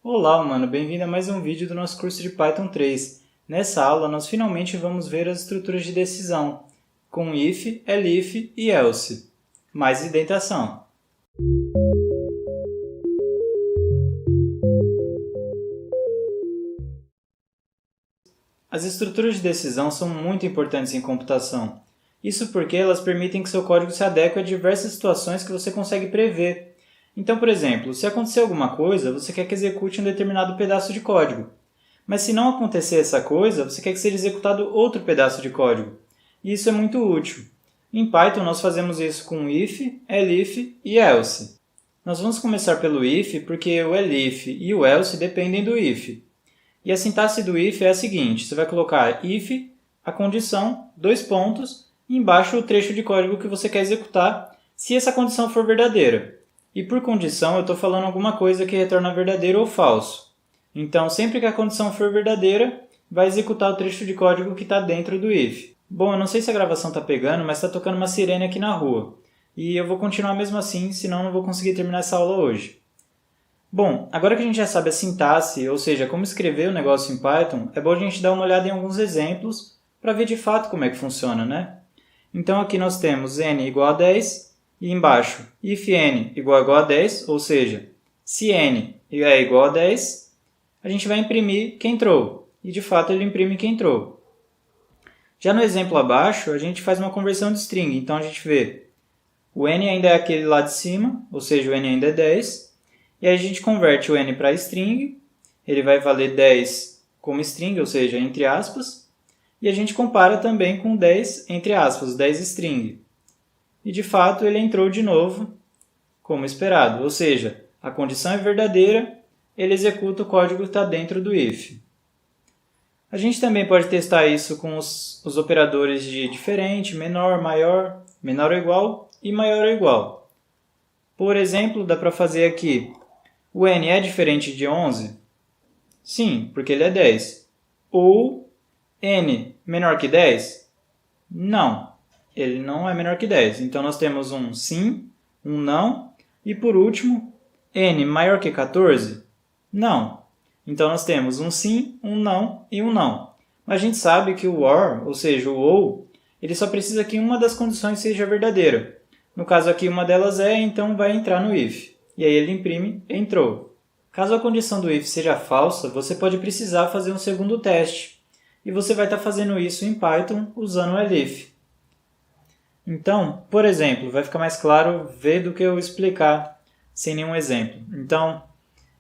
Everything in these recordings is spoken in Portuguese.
Olá, humano! Bem-vindo a mais um vídeo do nosso curso de Python 3. Nessa aula, nós finalmente vamos ver as estruturas de decisão, com if, elif e else, mais indentação. As estruturas de decisão são muito importantes em computação. Isso porque elas permitem que seu código se adeque a diversas situações que você consegue prever. Então, por exemplo, se acontecer alguma coisa, você quer que execute um determinado pedaço de código. Mas se não acontecer essa coisa, você quer que seja executado outro pedaço de código. E isso é muito útil. Em Python, nós fazemos isso com if, elif e else. Nós vamos começar pelo if porque o elif e o else dependem do if. E a sintaxe do if é a seguinte: você vai colocar if, a condição, dois pontos, e embaixo o trecho de código que você quer executar, se essa condição for verdadeira. E por condição, eu estou falando alguma coisa que retorna verdadeiro ou falso. Então, sempre que a condição for verdadeira, vai executar o trecho de código que está dentro do if. Bom, eu não sei se a gravação está pegando, mas está tocando uma sirene aqui na rua. E eu vou continuar mesmo assim, senão não vou conseguir terminar essa aula hoje. Bom, agora que a gente já sabe a sintaxe, ou seja, como escrever o negócio em Python, é bom a gente dar uma olhada em alguns exemplos para ver de fato como é que funciona, né? Então aqui nós temos n igual a 10, e embaixo, if n igual a 10, ou seja, se n é igual a 10, a gente vai imprimir que entrou. E de fato ele imprime que entrou. Já no exemplo abaixo, a gente faz uma conversão de string. Então a gente vê o n ainda é aquele lá de cima, ou seja, o n ainda é 10. E aí a gente converte o n para string. Ele vai valer 10 como string, ou seja, entre aspas. E a gente compara também com 10 entre aspas, 10 string. E de fato ele entrou de novo, como esperado. Ou seja, a condição é verdadeira, ele executa o código que está dentro do if. A gente também pode testar isso com os operadores de diferente, menor, maior, menor ou igual e maior ou igual. Por exemplo, dá para fazer aqui, o n é diferente de 11? Sim, porque ele é 10. Ou n menor que 10? Não. Ele não é menor que 10. Então, nós temos um sim, um não. E, por último, n maior que 14? Não. Então, nós temos um sim, um não e um não. Mas a gente sabe que o or, ou seja, o ou, ele só precisa que uma das condições seja verdadeira. No caso aqui, uma delas é, então vai entrar no if. E aí ele imprime entrou. Caso a condição do if seja falsa, você pode precisar fazer um segundo teste. E você vai estar fazendo isso em Python usando o elif. Então, por exemplo, vai ficar mais claro ver do que eu explicar sem nenhum exemplo. Então,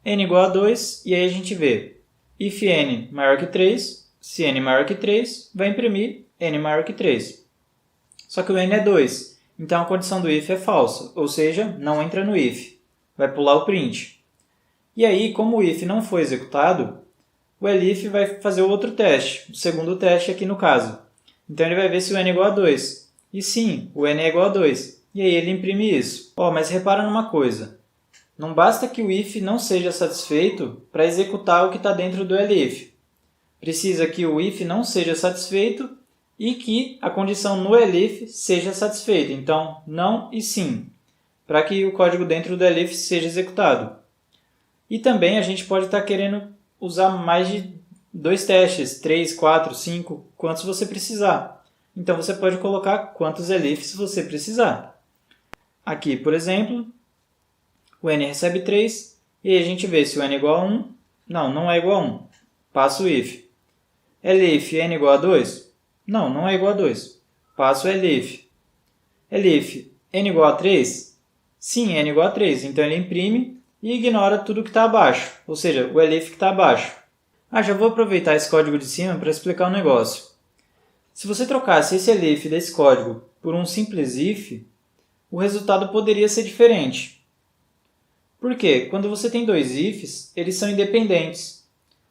n igual a 2, e aí a gente vê if n maior que 3, se n maior que 3, vai imprimir n maior que 3. Só que o n é 2, então a condição do if é falsa, ou seja, não entra no if, vai pular o print. E aí, como o if não foi executado, o elif vai fazer o outro teste, o segundo teste aqui no caso. Então ele vai ver se o n é igual a 2. E sim, o n é igual a 2. E aí ele imprime isso. Mas repara numa coisa. Não basta que o if não seja satisfeito para executar o que está dentro do elif. Precisa que o if não seja satisfeito e que a condição no elif seja satisfeita. Então, não e sim, para que o código dentro do elif seja executado. E também a gente pode estar querendo usar mais de 2 testes, 3, 4, 5, quantos você precisar. Então, você pode colocar quantos elifs você precisar. Aqui, por exemplo, o n recebe 3, e aí a gente vê se o n é igual a 1. Não é igual a 1. Passo o if. Elif, n igual a 2? Não é igual a 2. Passo o elif. Elif, n igual a 3? Sim, n igual a 3. Então, ele imprime e ignora tudo que está abaixo, ou seja, o elif que está abaixo. Já vou aproveitar esse código de cima para explicar um negócio. Se você trocasse esse elif desse código por um simples if, o resultado poderia ser diferente. Por quê? Quando você tem dois ifs, eles são independentes.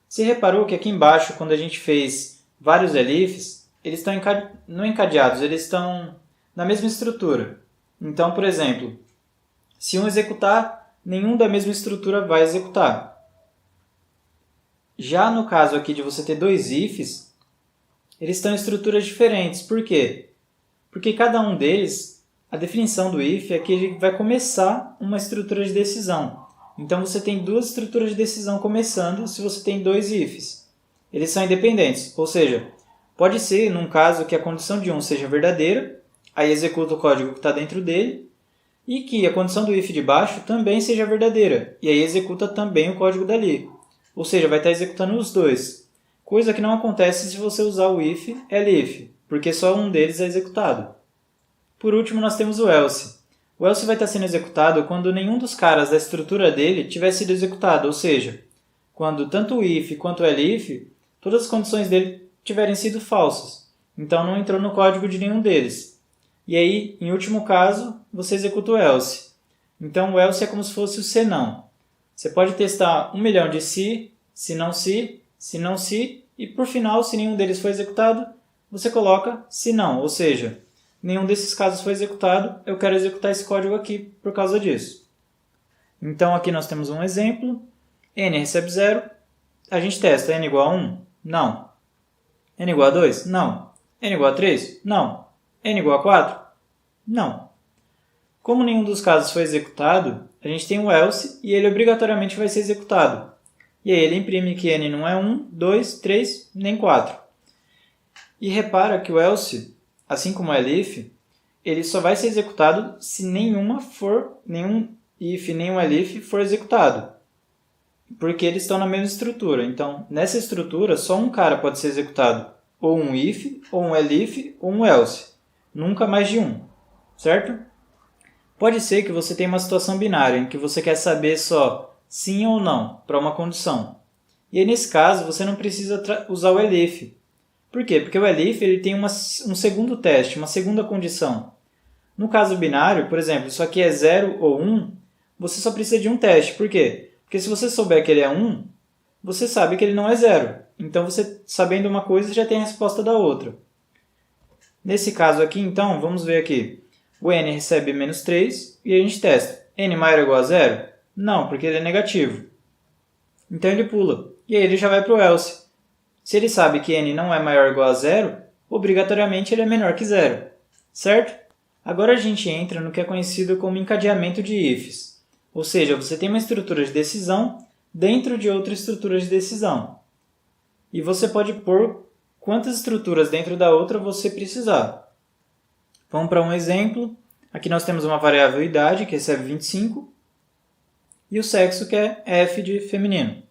Você reparou que aqui embaixo, quando a gente fez vários elifs, eles estão não encadeados, eles estão na mesma estrutura. Então, por exemplo, se um executar, nenhum da mesma estrutura vai executar. Já no caso aqui de você ter dois ifs, eles estão em estruturas diferentes. Por quê? Porque cada um deles, a definição do if é que ele vai começar uma estrutura de decisão. Então você tem duas estruturas de decisão começando se você tem dois ifs. Eles são independentes, ou seja, pode ser, num caso, que a condição de um seja verdadeira, aí executa o código que está dentro dele, e que a condição do if de baixo também seja verdadeira, e aí executa também o código dali. Ou seja, vai estar executando os dois. Coisa que não acontece se você usar o if, elif, porque só um deles é executado. Por último, nós temos o else. O else vai estar sendo executado quando nenhum dos caras da estrutura dele tiver sido executado, ou seja, quando tanto o if quanto o elif, todas as condições dele tiverem sido falsas. Então não entrou no código de nenhum deles. E aí, em último caso, você executa o else. Então o else é como se fosse o senão. Você pode testar 1 milhão de se não se, e por final, se nenhum deles foi executado, você coloca se não, ou seja, nenhum desses casos foi executado, eu quero executar esse código aqui por causa disso. Então aqui nós temos um exemplo, n recebe 0, a gente testa n igual a 1? Não. N igual a 2? Não. N igual a 3? Não. N igual a 4? Não. Como nenhum dos casos foi executado, a gente tem o else e ele obrigatoriamente vai ser executado. E aí ele imprime que n não é 1, 2, 3, nem 4. E repara que o else, assim como o elif, ele só vai ser executado se nenhum if, nenhum elif for executado. Porque eles estão na mesma estrutura. Então, nessa estrutura, só um cara pode ser executado. Ou um if, ou um elif, ou um else. Nunca mais de um. Certo? Pode ser que você tenha uma situação binária, em que você quer saber só sim ou não para uma condição. E aí, nesse caso, você não precisa usar o elif. Por quê? Porque o elif ele tem um segundo teste, uma segunda condição. No caso binário, por exemplo, isso aqui é 0 ou 1, você só precisa de um teste. Por quê? Porque se você souber que ele é 1, você sabe que ele não é 0. Então, você sabendo uma coisa, já tem a resposta da outra. Nesse caso aqui, então, vamos ver aqui. O n recebe menos 3 e a gente testa. N maior ou igual a 0? Não, porque ele é negativo. Então, ele pula. E aí, ele já vai para o else. Se ele sabe que n não é maior ou igual a 0, obrigatoriamente ele é menor que 0. Certo? Agora a gente entra no que é conhecido como encadeamento de ifs. Ou seja, você tem uma estrutura de decisão dentro de outra estrutura de decisão. E você pode pôr quantas estruturas dentro da outra você precisar. Vamos para um exemplo. Aqui nós temos uma variável idade, que recebe 25, e o sexo, que é f de feminino.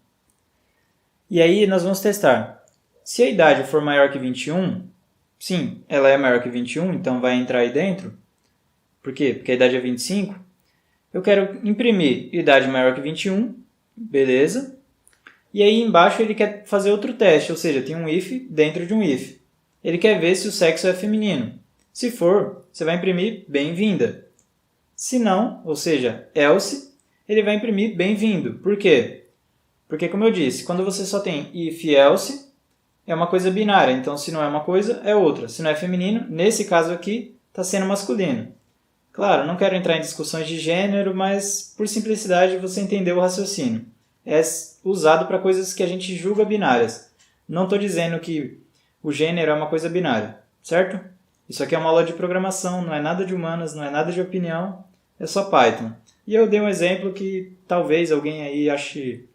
E aí nós vamos testar. Se a idade for maior que 21, sim, ela é maior que 21, então vai entrar aí dentro. Por quê? Porque a idade é 25. Eu quero imprimir idade maior que 21, beleza. E aí embaixo ele quer fazer outro teste, ou seja, tem um if dentro de um if. Ele quer ver se o sexo é feminino. Se for, você vai imprimir bem-vinda. Se não, ou seja, else, ele vai imprimir bem-vindo. Por quê? Porque, como eu disse, quando você só tem if e else, é uma coisa binária. Então, se não é uma coisa, é outra. Se não é feminino, nesse caso aqui, está sendo masculino. Claro, não quero entrar em discussões de gênero, mas por simplicidade você entendeu o raciocínio. É usado para coisas que a gente julga binárias. Não estou dizendo que o gênero é uma coisa binária, certo? Isso aqui é uma aula de programação, não é nada de humanas, não é nada de opinião, é só Python. E eu dei um exemplo que talvez alguém aí ache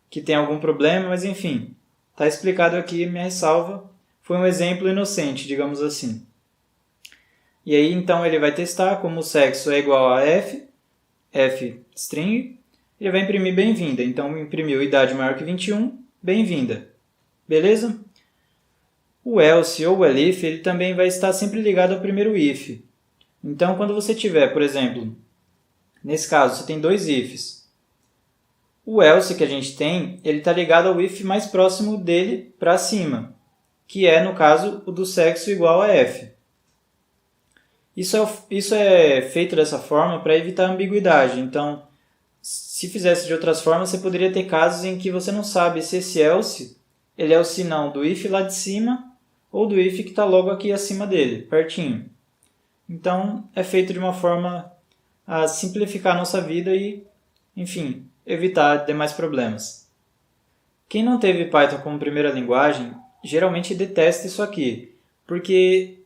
que tem algum problema, mas enfim, está explicado aqui, minha ressalva. Foi um exemplo inocente, digamos assim. E aí, então, ele vai testar como o sexo é igual a f string, ele vai imprimir bem-vinda. Então, imprimiu idade maior que 21, bem-vinda. Beleza? O else ou o elif, ele também vai estar sempre ligado ao primeiro if. Então, quando você tiver, por exemplo, nesse caso, você tem dois ifs. O else que a gente tem, ele está ligado ao if mais próximo dele para cima, que é, no caso, o do sexo igual a f. Isso é feito dessa forma para evitar ambiguidade. Então, se fizesse de outras formas, você poderia ter casos em que você não sabe se esse else ele é o sinão do if lá de cima ou do if que está logo aqui acima dele, pertinho. Então, é feito de uma forma a simplificar a nossa vida e, enfim, evitar demais problemas. Quem não teve Python como primeira linguagem, geralmente detesta isso aqui, porque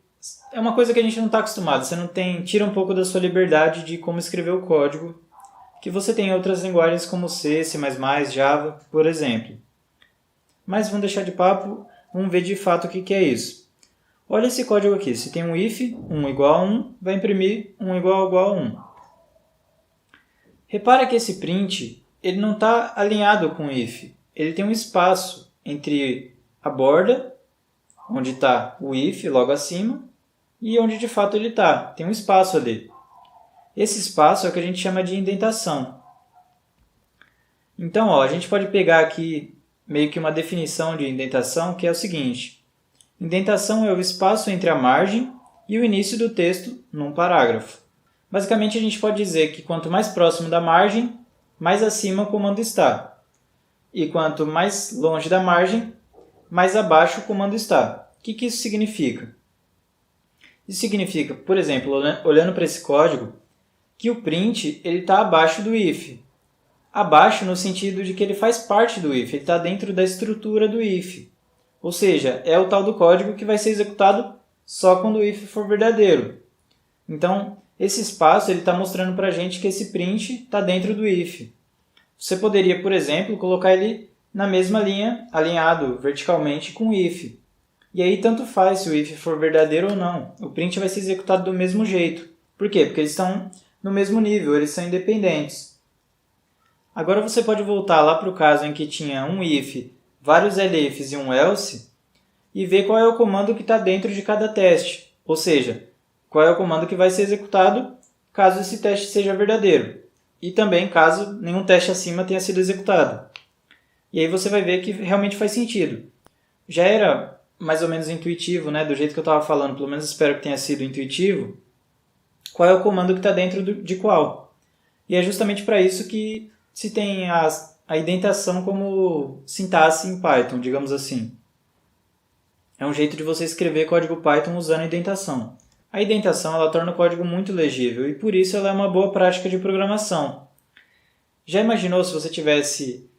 é uma coisa que a gente não está acostumado. Você não tem, tira um pouco da sua liberdade de como escrever o código que você tem em outras linguagens como C, C++, Java, por exemplo. Mas vamos deixar de papo, vamos ver de fato o que é isso. Olha esse código aqui, se tem um if, 1 igual a 1, vai imprimir 1 igual a 1. Repara que esse print ele não está alinhado com o if, ele tem um espaço entre a borda, onde está o if logo acima, e onde de fato ele está, tem um espaço ali. Esse espaço é o que a gente chama de indentação. Então, a gente pode pegar aqui meio que uma definição de indentação, que é o seguinte. Indentação é o espaço entre a margem e o início do texto num parágrafo. Basicamente, a gente pode dizer que quanto mais próximo da margem, mais acima o comando está. E quanto mais longe da margem, mais abaixo o comando está. O que isso significa? Isso significa, por exemplo, olhando para esse código, que o print está abaixo do if. Abaixo no sentido de que ele faz parte do if, ele está dentro da estrutura do if. Ou seja, é o tal do código que vai ser executado só quando o if for verdadeiro. Então, esse espaço está mostrando para a gente que esse print está dentro do if. Você poderia, por exemplo, colocar ele na mesma linha, alinhado verticalmente com o if. E aí tanto faz se o if for verdadeiro ou não. O print vai ser executado do mesmo jeito. Por quê? Porque eles estão no mesmo nível, eles são independentes. Agora você pode voltar lá para o caso em que tinha um if, vários elifs e um else, e ver qual é o comando que está dentro de cada teste. Ou seja, qual é o comando que vai ser executado caso esse teste seja verdadeiro. E também caso nenhum teste acima tenha sido executado. E aí você vai ver que realmente faz sentido. Já era mais ou menos intuitivo, né? Do jeito que eu estava falando, pelo menos espero que tenha sido intuitivo, qual é o comando que está dentro de qual. E é justamente para isso que se tem a indentação como sintaxe em Python, digamos assim. É um jeito de você escrever código Python usando a indentação. A indentação ela torna o código muito legível e por isso ela é uma boa prática de programação. Já imaginou se você tivesse,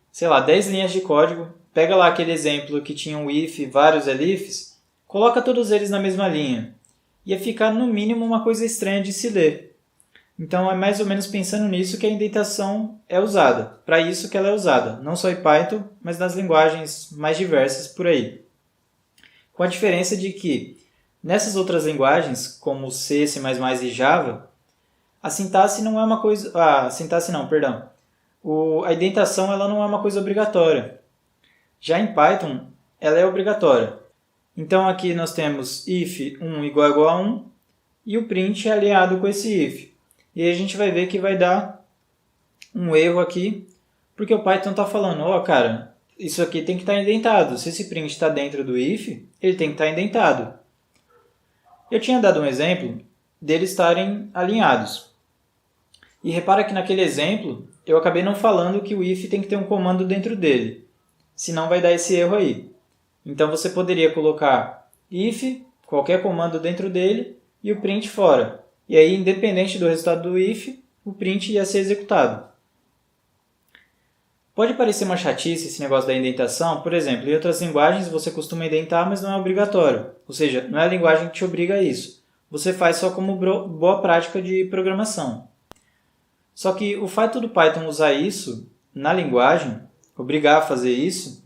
10 linhas de código, pega lá aquele exemplo que tinha um if, vários elifs, coloca todos eles na mesma linha. Ia ficar no mínimo uma coisa estranha de se ler. Então é mais ou menos pensando nisso que a indentação é usada, para isso que ela é usada, não só em Python, mas nas linguagens mais diversas por aí. Com a diferença de que nessas outras linguagens, como C, C++ e Java, a sintaxe não é uma coisa... A indentação ela não é uma coisa obrigatória. Já em Python, ela é obrigatória. Então aqui nós temos if 1 igual a 1 e o print é alinhado com esse if. E aí a gente vai ver que vai dar um erro aqui, porque o Python está falando, cara, isso aqui tem que estar indentado. Se esse print está dentro do if, ele tem que estar indentado. Eu tinha dado um exemplo deles estarem alinhados. E repara que naquele exemplo, eu acabei não falando que o if tem que ter um comando dentro dele. Senão vai dar esse erro aí. Então você poderia colocar if, qualquer comando dentro dele, e o print fora. E aí, independente do resultado do if, o print ia ser executado. Pode parecer uma chatice esse negócio da indentação. Por exemplo, em outras linguagens você costuma indentar, mas não é obrigatório. Ou seja, não é a linguagem que te obriga a isso. Você faz só como boa prática de programação. Só que o fato do Python usar isso na linguagem, obrigar a fazer isso,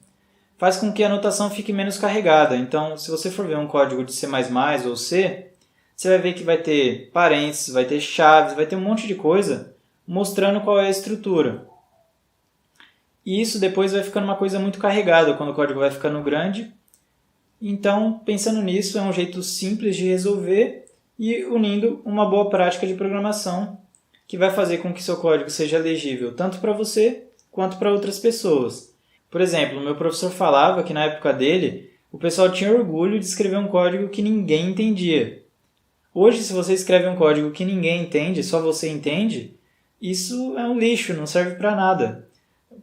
faz com que a notação fique menos carregada. Então, se você for ver um código de C++ ou C, você vai ver que vai ter parênteses, vai ter chaves, vai ter um monte de coisa mostrando qual é a estrutura. E isso depois vai ficando uma coisa muito carregada quando o código vai ficando grande. Então, pensando nisso, é um jeito simples de resolver e unindo uma boa prática de programação que vai fazer com que seu código seja legível tanto para você quanto para outras pessoas. Por exemplo, o meu professor falava que na época dele, o pessoal tinha orgulho de escrever um código que ninguém entendia. Hoje, se você escreve um código que ninguém entende, só você entende, isso é um lixo, não serve para nada.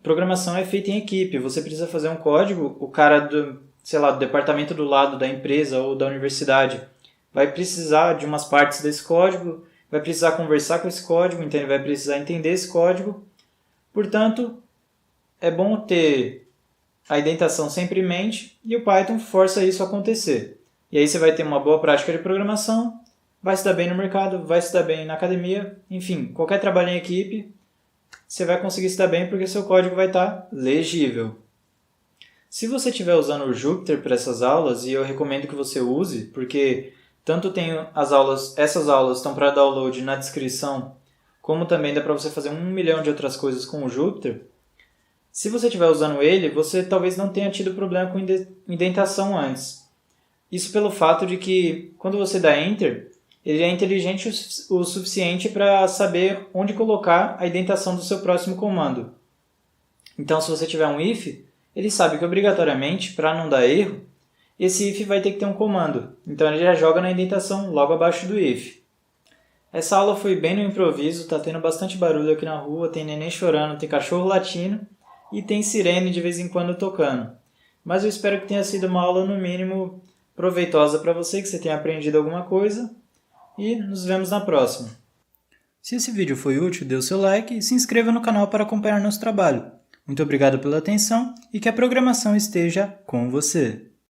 Programação é feita em equipe, você precisa fazer um código, o cara do departamento do lado da empresa ou da universidade vai precisar de umas partes desse código, vai precisar conversar com esse código, vai precisar entender esse código. Portanto, é bom ter a indentação sempre em mente e o Python força isso a acontecer. E aí você vai ter uma boa prática de programação, vai se dar bem no mercado, vai se dar bem na academia, enfim, qualquer trabalho em equipe, você vai conseguir se dar bem porque seu código vai estar legível. Se você estiver usando o Jupyter para essas aulas, e eu recomendo que você use, porque tanto tem essas aulas estão para download na descrição, como também dá para você fazer 1 milhão de outras coisas com o Jupyter. Se você estiver usando ele, você talvez não tenha tido problema com indentação antes. Isso pelo fato de que, quando você dá Enter, ele é inteligente o suficiente para saber onde colocar a indentação do seu próximo comando. Então, se você tiver um if, ele sabe que obrigatoriamente, para não dar erro, esse if vai ter que ter um comando. Então, ele já joga na indentação logo abaixo do if. Essa aula foi bem no improviso, está tendo bastante barulho aqui na rua, tem neném chorando, tem cachorro latindo e tem sirene de vez em quando tocando. Mas eu espero que tenha sido uma aula, no mínimo, proveitosa para você, que você tenha aprendido alguma coisa. E nos vemos na próxima. Se esse vídeo foi útil, dê o seu like e se inscreva no canal para acompanhar nosso trabalho. Muito obrigado pela atenção e que a programação esteja com você.